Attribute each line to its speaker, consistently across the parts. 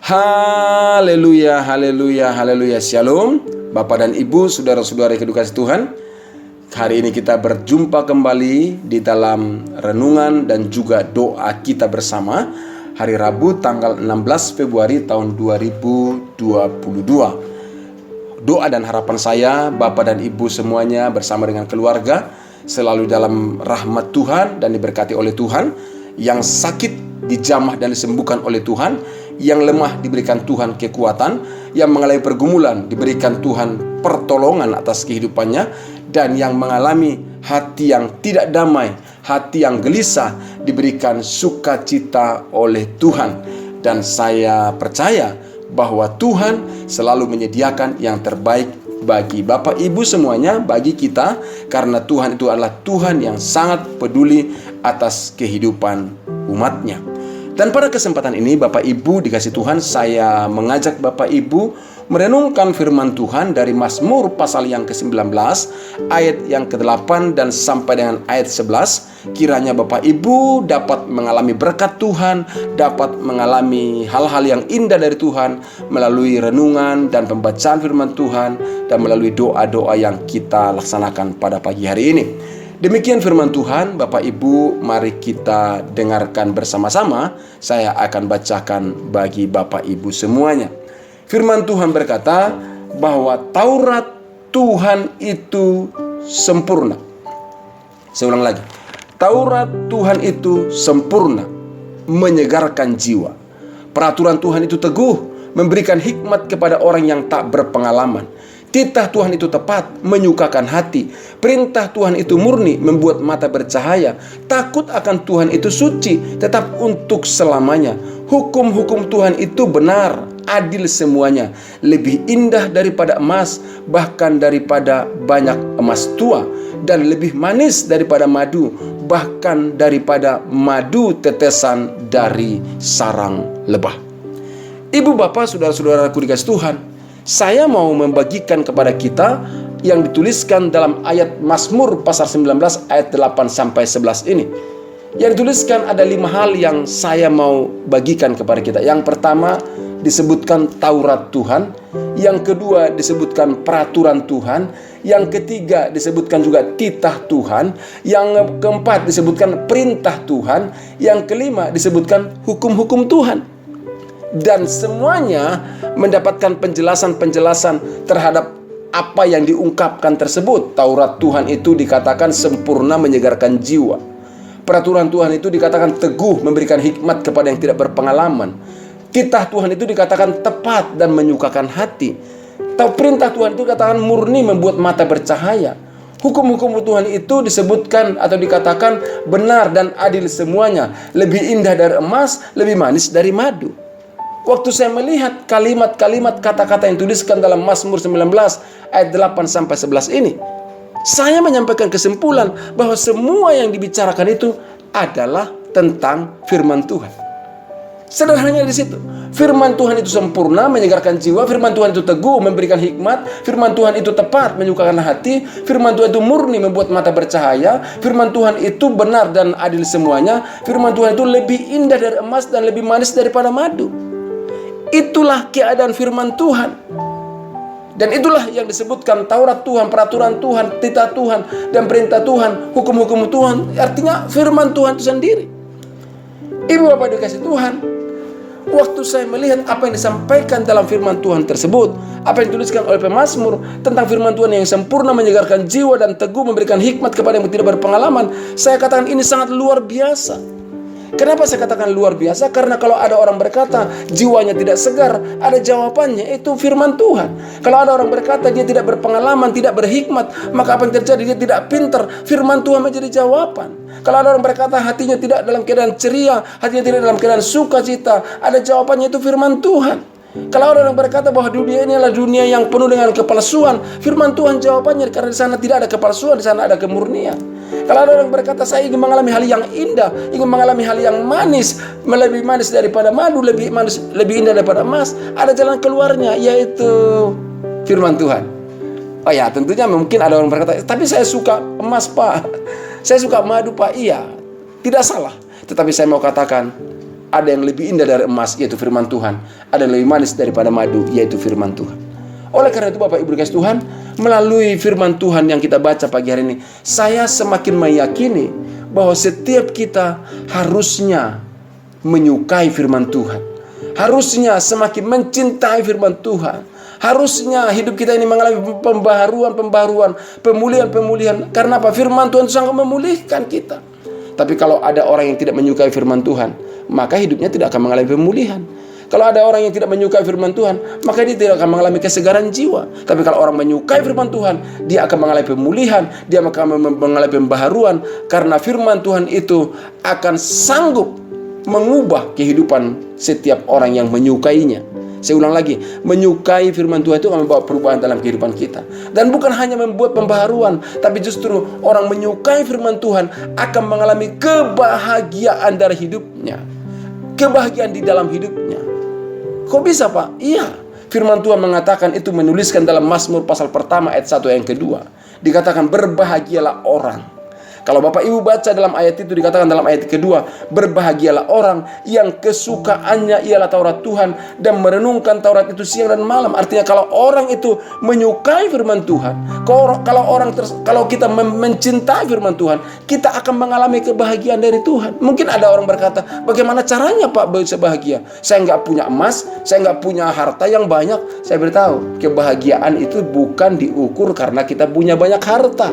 Speaker 1: Haleluya, haleluya, haleluya. Shalom, Bapak dan Ibu, saudara-saudara yang dikasihi Tuhan. Hari ini kita berjumpa kembali di dalam renungan dan juga doa kita bersama. Hari Rabu tanggal 16 Februari tahun 2022. Doa dan harapan saya, Bapak dan Ibu semuanya bersama dengan keluarga selalu dalam rahmat Tuhan dan diberkati oleh Tuhan. Yang sakit dijamah dan disembuhkan oleh Tuhan, yang lemah diberikan Tuhan kekuatan, yang mengalami pergumulan diberikan Tuhan pertolongan atas kehidupannya, dan yang mengalami hati yang tidak damai, hati yang gelisah, diberikan sukacita oleh Tuhan. Dan saya percaya bahwa Tuhan selalu menyediakan yang terbaik bagi Bapak Ibu semuanya, bagi kita, karena Tuhan itu adalah Tuhan yang sangat peduli atas kehidupan umatnya. Dan pada kesempatan ini Bapak Ibu dikasih Tuhan, saya mengajak Bapak Ibu merenungkan firman Tuhan dari Mazmur pasal yang ke-19 ayat yang ke-8 dan sampai dengan ayat 11. Kiranya Bapak Ibu dapat mengalami berkat Tuhan, dapat mengalami hal-hal yang indah dari Tuhan melalui renungan dan pembacaan firman Tuhan dan melalui doa-doa yang kita laksanakan pada pagi hari ini. Demikian firman Tuhan. Bapak Ibu, mari kita dengarkan bersama-sama. Saya akan bacakan bagi Bapak Ibu semuanya. Firman Tuhan berkata bahwa Taurat Tuhan itu sempurna. Saya ulang lagi. Taurat Tuhan itu sempurna, menyegarkan jiwa. Peraturan Tuhan itu teguh, memberikan hikmat kepada orang yang tak berpengalaman. Titah Tuhan itu tepat, menyukakan hati. Perintah Tuhan itu murni, membuat mata bercahaya. Takut akan Tuhan itu suci, tetap untuk selamanya. Hukum-hukum Tuhan itu benar, adil semuanya. Lebih indah daripada emas, bahkan daripada banyak emas tua. Dan lebih manis daripada madu, bahkan daripada madu tetesan dari sarang lebah. Ibu, bapak, saudara-saudaraku dikasihi Tuhan, saya mau membagikan kepada kita yang dituliskan dalam ayat Mazmur pasal 19 ayat 8 sampai 11 ini. Yang dituliskan ada 5 hal yang saya mau bagikan kepada kita. Yang pertama disebutkan Taurat Tuhan, yang kedua disebutkan peraturan Tuhan, yang ketiga disebutkan juga titah Tuhan, yang keempat disebutkan perintah Tuhan, yang kelima disebutkan hukum-hukum Tuhan. Dan semuanya mendapatkan penjelasan-penjelasan terhadap apa yang diungkapkan tersebut. Taurat Tuhan itu dikatakan sempurna, menyegarkan jiwa. Peraturan Tuhan itu dikatakan teguh, memberikan hikmat kepada yang tidak berpengalaman. Titah Tuhan itu dikatakan tepat dan menyukakan hati. Perintah Tuhan itu dikatakan murni, membuat mata bercahaya. Hukum-hukum Tuhan itu disebutkan atau dikatakan benar dan adil semuanya. Lebih indah dari emas, lebih manis dari madu. Waktu saya melihat kalimat-kalimat kata-kata yang tuliskan dalam Mazmur 19 ayat 8 sampai 11 ini, saya menyampaikan kesimpulan bahwa semua yang dibicarakan itu adalah tentang firman Tuhan. Sederhananya di situ. Firman Tuhan itu sempurna, menyegarkan jiwa. Firman Tuhan itu teguh, memberikan hikmat. Firman Tuhan itu tepat, menyukakan hati. Firman Tuhan itu murni, membuat mata bercahaya. Firman Tuhan itu benar dan adil semuanya. Firman Tuhan itu lebih indah dari emas dan lebih manis daripada madu. Itulah keadaan firman Tuhan. Dan itulah yang disebutkan Taurat Tuhan, peraturan Tuhan, titah Tuhan, dan perintah Tuhan, hukum-hukum Tuhan. Artinya firman Tuhan itu sendiri. Ibu bapak dikasih Tuhan, waktu saya melihat apa yang disampaikan dalam firman Tuhan tersebut, apa yang dituliskan oleh pemazmur tentang firman Tuhan yang sempurna, menyegarkan jiwa dan teguh, memberikan hikmat kepada yang tidak berpengalaman, saya katakan ini sangat luar biasa. Kenapa saya katakan luar biasa? Karena kalau ada orang berkata jiwanya tidak segar, ada jawabannya, itu firman Tuhan. Kalau ada orang berkata dia tidak berpengalaman, tidak berhikmat, maka apa yang terjadi? Dia tidak pintar, firman Tuhan menjadi jawaban. Kalau ada orang berkata hatinya tidak dalam keadaan ceria, hatinya tidak dalam keadaan sukacita, ada jawabannya, itu firman Tuhan. Kalau orang berkata bahwa dunia ini adalah dunia yang penuh dengan kepalsuan, firman Tuhan jawabannya, karena di sana tidak ada kepalsuan, di sana ada kemurnian. Kalau ada orang berkata saya ingin mengalami hal yang indah, ingin mengalami hal yang manis, lebih manis daripada madu, lebih manis, lebih indah daripada emas, ada jalan keluarnya, yaitu firman Tuhan. Oh ya, tentunya mungkin ada orang berkata, tapi saya suka emas Pak, saya suka madu Pak. Iya, tidak salah. Tetapi saya mau katakan, ada yang lebih indah dari emas, yaitu firman Tuhan. Ada yang lebih manis daripada madu, yaitu firman Tuhan. Oleh karena itu Bapak Ibu dikasih Tuhan, melalui firman Tuhan yang kita baca pagi hari ini, saya semakin meyakini bahwa setiap kita harusnya menyukai firman Tuhan. Harusnya semakin mencintai firman Tuhan. Harusnya hidup kita ini mengalami pembaharuan, pemulihan. Karena apa? Firman Tuhan sangat memulihkan kita. Tapi kalau ada orang yang tidak menyukai firman Tuhan, maka hidupnya tidak akan mengalami pemulihan. Kalau ada orang yang tidak menyukai firman Tuhan, maka dia tidak akan mengalami kesegaran jiwa. Tapi kalau orang menyukai firman Tuhan, dia akan mengalami pemulihan, dia akan mengalami pembaharuan. Karena firman Tuhan itu akan sanggup mengubah kehidupan setiap orang yang menyukainya. Saya ulang lagi, menyukai firman Tuhan itu akan membawa perubahan dalam kehidupan kita. Dan bukan hanya membuat pembaharuan, tapi justru orang menyukai firman Tuhan akan mengalami kebahagiaan dari hidupnya. Kebahagiaan di dalam hidupnya. Kok bisa Pak? Iya, firman Tuhan mengatakan itu, menuliskan dalam Mazmur pasal pertama ayat 1 yang kedua. Dikatakan berbahagialah orang. Kalau Bapak Ibu baca dalam ayat itu, dikatakan dalam ayat kedua, berbahagialah orang yang kesukaannya ialah Taurat Tuhan dan merenungkan Taurat itu siang dan malam. Artinya kalau orang itu menyukai firman Tuhan, kalau kita mencintai firman Tuhan, kita akan mengalami kebahagiaan dari Tuhan. Mungkin ada orang berkata, bagaimana caranya Pak bisa bahagia? Saya nggak punya emas, saya nggak punya harta yang banyak. Saya beritahu, kebahagiaan itu bukan diukur karena kita punya banyak harta.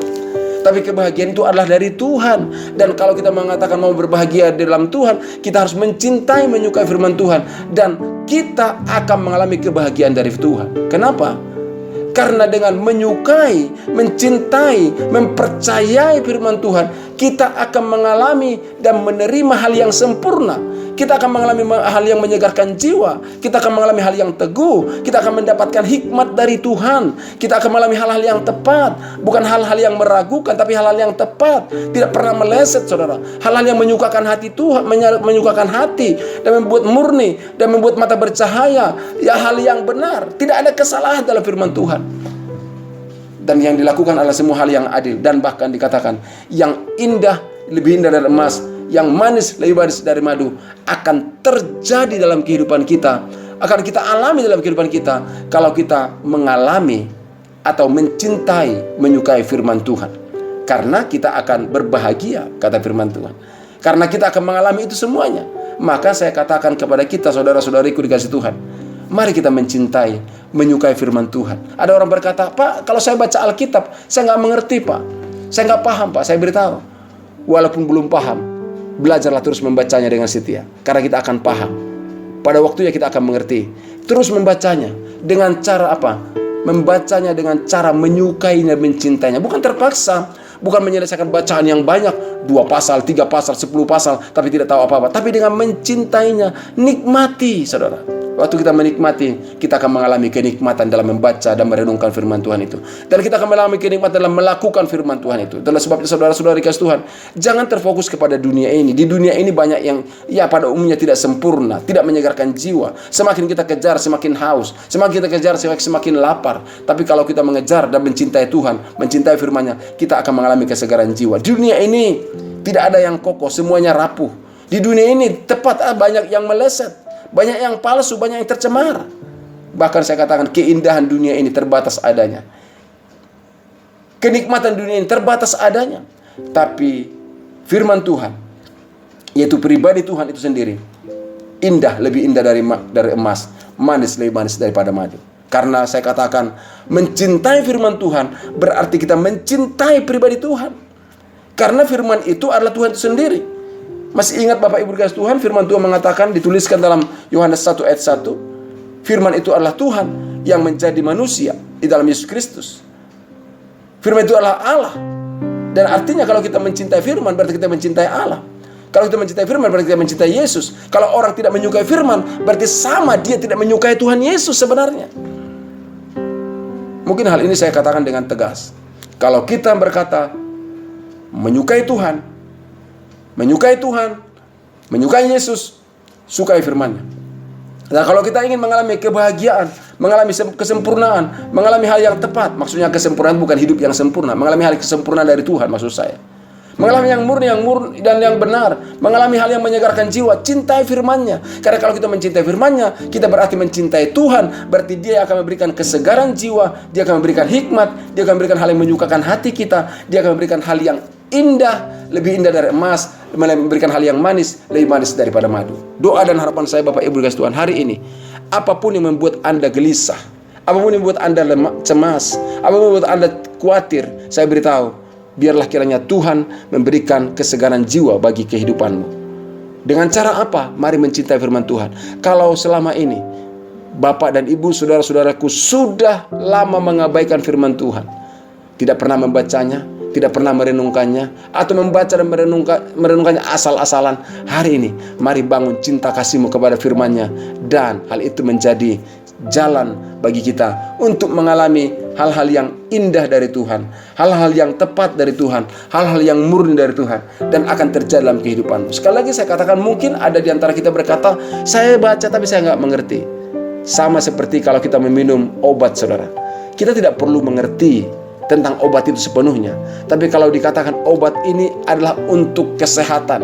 Speaker 1: Tapi kebahagiaan itu adalah dari Tuhan. Dan kalau kita mengatakan mau berbahagia di dalam Tuhan, kita harus mencintai, menyukai firman Tuhan. Dan kita akan mengalami kebahagiaan dari Tuhan. Kenapa? Karena dengan menyukai, mencintai, mempercayai firman Tuhan, kita akan mengalami dan menerima hal yang sempurna. Kita akan mengalami hal yang menyegarkan jiwa. Kita akan mengalami hal yang teguh. Kita akan mendapatkan hikmat dari Tuhan. Kita akan mengalami hal-hal yang tepat. Bukan hal-hal yang meragukan, tapi hal-hal yang tepat. Tidak pernah meleset, saudara. Hal-hal yang menyukakan hati Tuhan, menyukakan hati, dan membuat murni, dan membuat mata bercahaya. Ya, hal yang benar. Tidak ada kesalahan dalam firman Tuhan. Dan yang dilakukan adalah semua hal yang adil. Dan bahkan dikatakan, yang indah, lebih indah dari emas, yang manis lebih manis dari madu, akan terjadi dalam kehidupan kita, akan kita alami dalam kehidupan kita kalau kita mengalami atau mencintai, menyukai firman Tuhan. Karena kita akan berbahagia, kata firman Tuhan. Karena kita akan mengalami itu semuanya. Maka saya katakan kepada kita, saudara-saudariku dikasih Tuhan, mari kita mencintai, menyukai firman Tuhan. Ada orang berkata, Pak, kalau saya baca Alkitab, saya nggak mengerti Pak, saya nggak paham Pak. Saya beritahu, walaupun belum paham, belajarlah terus membacanya dengan setia. Karena kita akan paham. Pada waktunya kita akan mengerti. Terus membacanya. Dengan cara apa? Membacanya dengan cara menyukainya, mencintainya. Bukan terpaksa. Bukan menyelesaikan bacaan yang banyak. 2 pasal, 3 pasal, 10 pasal. Tapi tidak tahu apa-apa. Tapi dengan mencintainya. Nikmati, saudara. Waktu kita menikmati, kita akan mengalami kenikmatan dalam membaca dan merenungkan firman Tuhan itu. Dan kita akan mengalami kenikmatan dalam melakukan firman Tuhan itu. Itulah sebabnya saudara-saudara dikasih Tuhan, jangan terfokus kepada dunia ini. Di dunia ini banyak yang pada umumnya tidak sempurna, tidak menyegarkan jiwa. Semakin kita kejar, semakin haus. Semakin kita kejar, semakin lapar. Tapi kalau kita mengejar dan mencintai Tuhan, mencintai firman-Nya, kita akan mengalami kesegaran jiwa. Di dunia ini tidak ada yang kokoh, semuanya rapuh. Di dunia ini banyak yang meleset. Banyak yang palsu, banyak yang tercemar. Bahkan saya katakan keindahan dunia ini terbatas adanya. Kenikmatan dunia ini terbatas adanya. Tapi firman Tuhan, yaitu pribadi Tuhan itu sendiri, indah, lebih indah dari emas, manis, lebih manis daripada madu. Karena saya katakan, mencintai firman Tuhan berarti kita mencintai pribadi Tuhan. Karena firman itu adalah Tuhan itu sendiri. Masih ingat Bapak Ibu dikasih Tuhan, firman Tuhan mengatakan, dituliskan dalam Yohanes 1 ayat 1, firman itu adalah Tuhan yang menjadi manusia di dalam Yesus Kristus. Firman itu adalah Allah. Dan artinya kalau kita mencintai firman, berarti kita mencintai Allah. Kalau kita mencintai firman, berarti kita mencintai Yesus. Kalau orang tidak menyukai firman, berarti sama dia tidak menyukai Tuhan Yesus sebenarnya. Mungkin hal ini saya katakan dengan tegas. Kalau kita berkata menyukai Tuhan, menyukai Yesus, sukai firman-Nya. Nah, kalau kita ingin mengalami kebahagiaan, mengalami kesempurnaan, mengalami hal yang tepat, maksudnya kesempurnaan bukan hidup yang sempurna, mengalami hal kesempurnaan dari Tuhan maksud saya. mengalami yang murni dan yang benar, mengalami hal yang menyegarkan jiwa. Cintai firman-Nya. Karena kalau kita mencintai firman-Nya, kita berarti mencintai Tuhan. Berarti Dia akan memberikan kesegaran jiwa, Dia akan memberikan hikmat, Dia akan memberikan hal yang menyukakan hati kita, Dia akan memberikan hal yang indah, lebih indah dari emas, memberikan hal yang manis, lebih manis daripada madu. Doa dan harapan saya Bapak Ibu dikasih Tuhan hari ini, apapun yang membuat Anda gelisah, apapun yang membuat Anda cemas, apapun yang membuat Anda khawatir, saya beritahu, biarlah kiranya Tuhan memberikan kesegaran jiwa bagi kehidupanmu. Dengan cara apa? Mari mencintai firman Tuhan. Kalau selama ini Bapak dan Ibu, saudara-saudaraku sudah lama mengabaikan firman Tuhan, tidak pernah membacanya, tidak pernah merenungkannya, atau membaca dan merenungkannya asal-asalan, hari ini mari bangun cinta kasihmu kepada firman-Nya, dan hal itu menjadi jalan bagi kita untuk mengalami hal-hal yang indah dari Tuhan, hal-hal yang tepat dari Tuhan, hal-hal yang murni dari Tuhan, dan akan terjadi dalam kehidupanmu. Sekali lagi saya katakan, mungkin ada di antara kita berkata, saya baca tapi saya nggak mengerti. Sama seperti kalau kita meminum obat, saudara, kita tidak perlu mengerti tentang obat itu sepenuhnya, tapi kalau dikatakan obat ini adalah untuk kesehatan,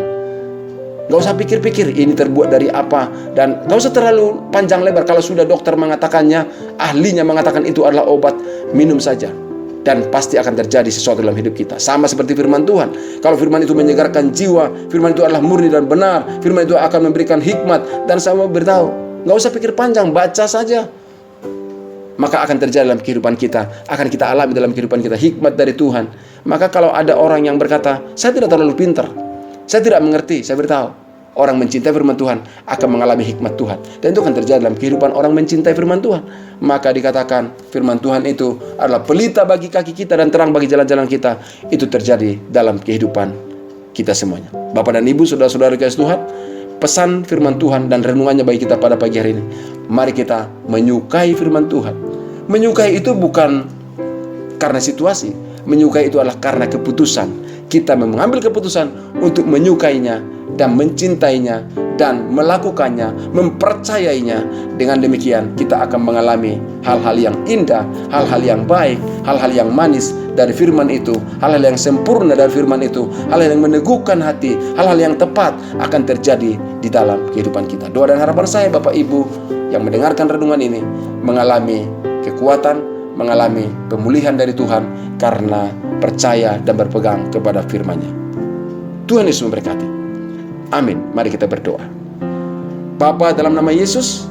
Speaker 1: gak usah pikir-pikir ini terbuat dari apa, dan gak usah terlalu panjang lebar. Kalau sudah dokter mengatakannya, ahlinya mengatakan itu adalah obat, minum saja, dan pasti akan terjadi sesuatu dalam hidup kita. Sama seperti firman Tuhan. Kalau firman itu menyegarkan jiwa, firman itu adalah murni dan benar, firman itu akan memberikan hikmat, dan saya mau beritahu, gak usah pikir panjang, baca saja, maka akan terjadi dalam kehidupan kita, akan kita alami dalam kehidupan kita hikmat dari Tuhan. Maka kalau ada orang yang berkata, saya tidak terlalu pintar, saya tidak mengerti, saya beritahu, orang mencintai firman Tuhan akan mengalami hikmat Tuhan, dan itu akan terjadi dalam kehidupan orang mencintai firman Tuhan. Maka dikatakan firman Tuhan itu adalah pelita bagi kaki kita dan terang bagi jalan-jalan kita. Itu terjadi dalam kehidupan kita semuanya. Bapak dan Ibu, saudara-saudara kasih Tuhan, pesan firman Tuhan dan renungannya bagi kita pada pagi hari ini, mari kita menyukai firman Tuhan. Menyukai itu bukan karena situasi, menyukai itu adalah karena keputusan. Kita mengambil keputusan untuk menyukainya dan mencintainya dan melakukannya, mempercayainya. Dengan demikian kita akan mengalami hal-hal yang indah, hal-hal yang baik, hal-hal yang manis dari firman itu, hal-hal yang sempurna dari firman itu, hal-hal yang meneguhkan hati, hal-hal yang tepat akan terjadi di dalam kehidupan kita. Doa dan harapan saya Bapak Ibu yang mendengarkan renungan ini mengalami kekuatan, mengalami pemulihan dari Tuhan karena percaya dan berpegang kepada firman-Nya. Tuhan Yesus memberkati. Amin. Mari kita berdoa. Bapa, dalam nama Yesus,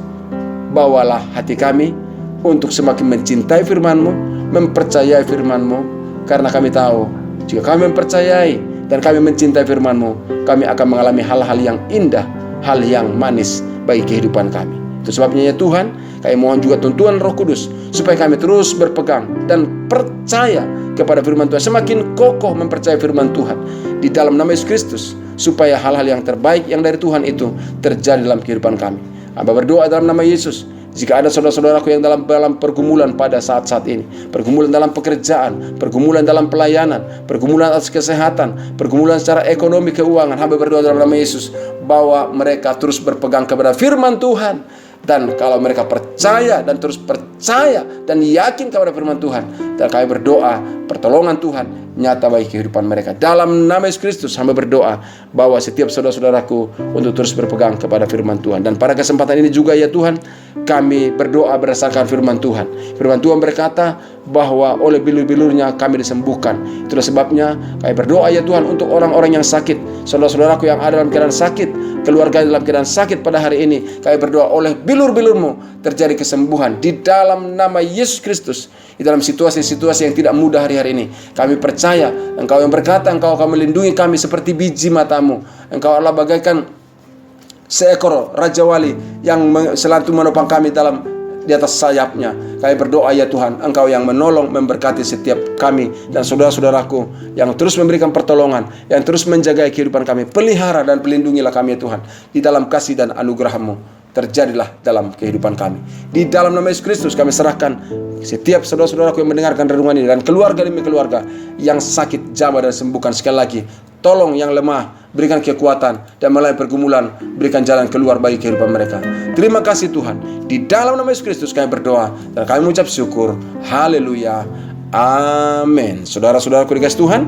Speaker 1: bawalah hati kami untuk semakin mencintai firman-Mu, mempercayai firman-Mu, karena kami tahu jika kami mempercayai dan kami mencintai firman-Mu, kami akan mengalami hal-hal yang indah, hal yang manis bagi kehidupan kami. Itu sebabnya ya Tuhan, kami mohon juga tuntunan Roh Kudus supaya kami terus berpegang dan percaya kepada firman Tuhan, semakin kokoh mempercayai firman Tuhan di dalam nama Yesus Kristus, supaya hal-hal yang terbaik yang dari Tuhan itu terjadi dalam kehidupan kami. Hamba berdoa dalam nama Yesus, jika ada saudara-saudaraku yang dalam pergumulan pada saat-saat ini, pergumulan dalam pekerjaan, pergumulan dalam pelayanan, pergumulan atas kesehatan, pergumulan secara ekonomi keuangan, hamba berdoa dalam nama Yesus, bahwa mereka terus berpegang kepada firman Tuhan. Dan kalau mereka percaya dan terus percaya dan yakin kepada firman Tuhan, dan kami berdoa pertolongan Tuhan nyata bagi kehidupan mereka. Dalam nama Yesus Kristus hamba berdoa bahwa setiap saudara-saudaraku untuk terus berpegang kepada firman Tuhan. Dan pada kesempatan ini juga ya Tuhan, kami berdoa berdasarkan firman Tuhan. Firman Tuhan berkata bahwa oleh bilur-bilurnya kami disembuhkan. Itulah sebabnya kami berdoa ya Tuhan untuk orang-orang yang sakit, saudara-saudaraku yang ada dalam keadaan sakit, keluarga dalam keadaan sakit pada hari ini. Kami berdoa oleh bilur-bilur-Mu terjadi kesembuhan di dalam nama Yesus Kristus. Di dalam situasi-situasi yang tidak mudah hari-hari ini, kami percaya Engkau yang berkata Engkau akan melindungi kami seperti biji mata-Mu. Engkau adalah bagaikan seekor Raja Wali yang selalu menopang kami di atas sayapnya. Kami berdoa ya Tuhan, Engkau yang menolong, memberkati setiap kami dan saudara-saudaraku yang terus memberikan pertolongan, yang terus menjaga kehidupan kami. Pelihara dan pelindungilah kami ya Tuhan, di dalam kasih dan anugerah-Mu. Terjadilah dalam kehidupan kami. Di dalam nama Yesus Kristus kami serahkan setiap saudara-saudaraku yang mendengarkan renungan ini, dan keluarga demi keluarga yang sakit, jamah dan sembuhkan. Sekali lagi, tolong yang lemah, berikan kekuatan, dan melalui pergumulan berikan jalan keluar bagi kehidupan mereka. Terima kasih Tuhan. Di dalam nama Yesus Kristus kami berdoa dan kami mengucap syukur. Haleluya. Amin. Saudara-saudaraku dikasih Tuhan,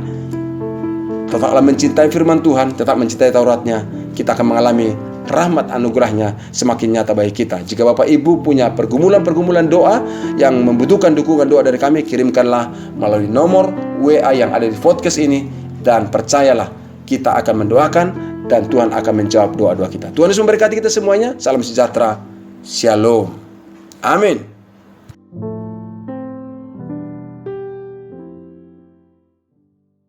Speaker 1: tetaplah mencintai firman Tuhan, tetap mencintai Tauratnya, kita akan mengalami rahmat anugerahnya semakin nyata bagi kita. Jika Bapak Ibu punya pergumulan-pergumulan doa yang membutuhkan dukungan doa dari kami, kirimkanlah melalui nomor WA yang ada di podcast ini, dan percayalah kita akan mendoakan dan Tuhan akan menjawab doa-doa kita. Tuhan Yesus memberkati kita semuanya. Salam sejahtera. Shalom. Amin.